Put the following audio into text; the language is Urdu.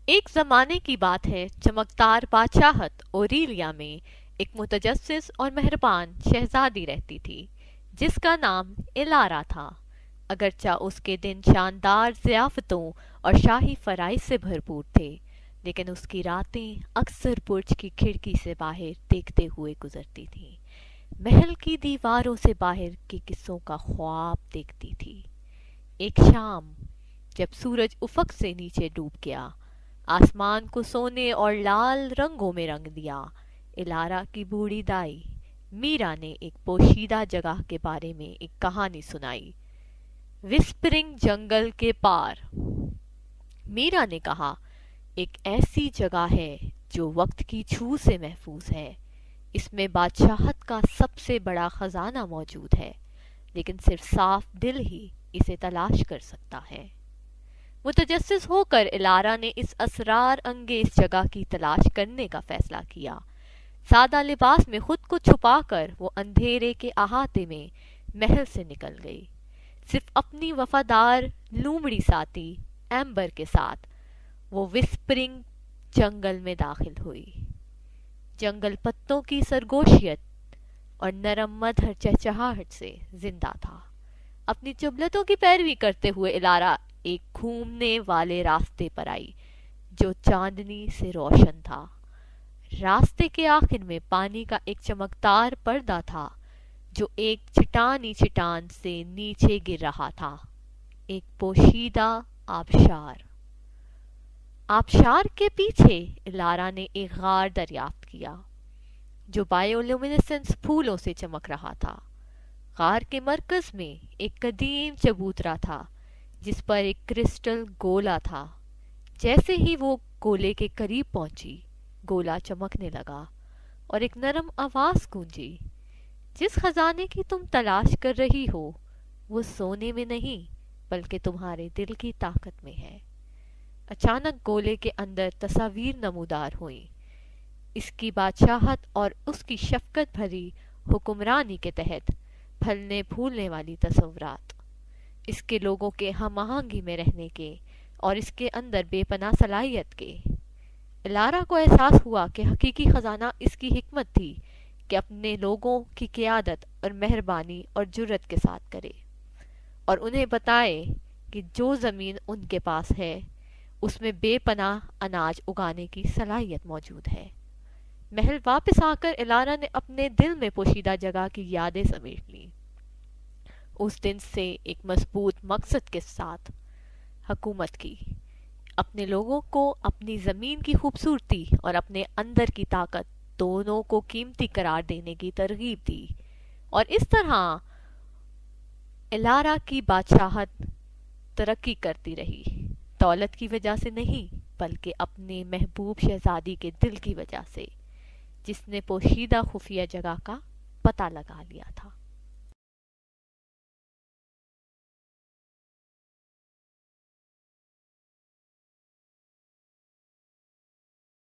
ایک زمانے کی بات ہے، چمکدار بادشاہت اوریلیا میں ایک متجسس اور مہربان شہزادی رہتی تھی جس کا نام الارا تھا۔ اگرچہ اس کے دن شاندار ضیافتوں اور شاہی فرائض سے بھرپور تھے، لیکن اس کی راتیں اکثر برج کی کھڑکی سے باہر دیکھتے ہوئے گزرتی تھیں، محل کی دیواروں سے باہر کے قصوں کا خواب دیکھتی تھی۔ ایک شام جب سورج افق سے نیچے ڈوب گیا، آسمان کو سونے اور لال رنگوں میں رنگ دیا، الارا کی بوڑھی دائی میرا نے ایک پوشیدہ جگہ کے بارے میں ایک کہانی سنائی، وسپرنگ جنگل کے پار۔ میرا نے کہا، ایک ایسی جگہ ہے جو وقت کی چھو سے محفوظ ہے، اس میں بادشاہت کا سب سے بڑا خزانہ موجود ہے، لیکن صرف صاف دل ہی اسے تلاش کر سکتا ہے۔ متجسس ہو کر الارا نے اس اسرار انگیز جگہ کی تلاش کرنے کا فیصلہ کیا۔ سادہ لباس میں خود کو چھپا کر وہ اندھیرے کے احاطے میں محل سے نکل گئی۔ صرف اپنی وفادار لومڑی ساتھی ایمبر کے ساتھ وہ وسپرنگ جنگل میں داخل ہوئی۔ جنگل پتوں کی سرگوشیت اور نرم مدھر چہچہاہٹ سے زندہ تھا۔ اپنی چبلتوں کی پیروی کرتے ہوئے الارا ایک گھومنے والے راستے پر آئی جو چاندنی سے روشن تھا۔ راستے کے آخر میں پانی کا ایک چمکدار پردہ تھا جو ایک چٹانی چٹان سے نیچے گر رہا تھا، ایک پوشیدہ آبشار۔ آبشار کے پیچھے الارا نے ایک غار دریافت کیا جو بایولومینسنس پھولوں سے چمک رہا تھا۔ غار کے مرکز میں ایک قدیم چبوترا تھا جس پر ایک کرسٹل گولا تھا۔ جیسے ہی وہ گولے کے قریب پہنچی، گولا چمکنے لگا اور ایک نرم آواز گونجی، جس خزانے کی تم تلاش کر رہی ہو وہ سونے میں نہیں بلکہ تمہارے دل کی طاقت میں ہے۔ اچانک گولے کے اندر تصاویر نمودار ہوئیں، اس کی بادشاہت اور اس کی شفقت بھری حکمرانی کے تحت پھلنے پھولنے والی تصورات، اس کے لوگوں کے ہم آہنگی میں رہنے کے اور اس کے اندر بے پناہ صلاحیت کے۔ الارا کو احساس ہوا کہ حقیقی خزانہ اس کی حکمت تھی کہ اپنے لوگوں کی قیادت اور مہربانی اور جرت کے ساتھ کرے، اور انہیں بتائے کہ جو زمین ان کے پاس ہے اس میں بے پناہ اناج اگانے کی صلاحیت موجود ہے۔ محل واپس آ کر الارا نے اپنے دل میں پوشیدہ جگہ کی یادیں سمیٹ لیں۔ اس دن سے ایک مضبوط مقصد کے ساتھ حکومت کی، اپنے لوگوں کو اپنی زمین کی خوبصورتی اور اپنے اندر کی طاقت دونوں کو قیمتی قرار دینے کی ترغیب دی، اور اس طرح الارا کی بادشاہت ترقی کرتی رہی، دولت کی وجہ سے نہیں بلکہ اپنے محبوب شہزادی کے دل کی وجہ سے، جس نے پوشیدہ خفیہ جگہ کا پتہ لگا لیا تھا۔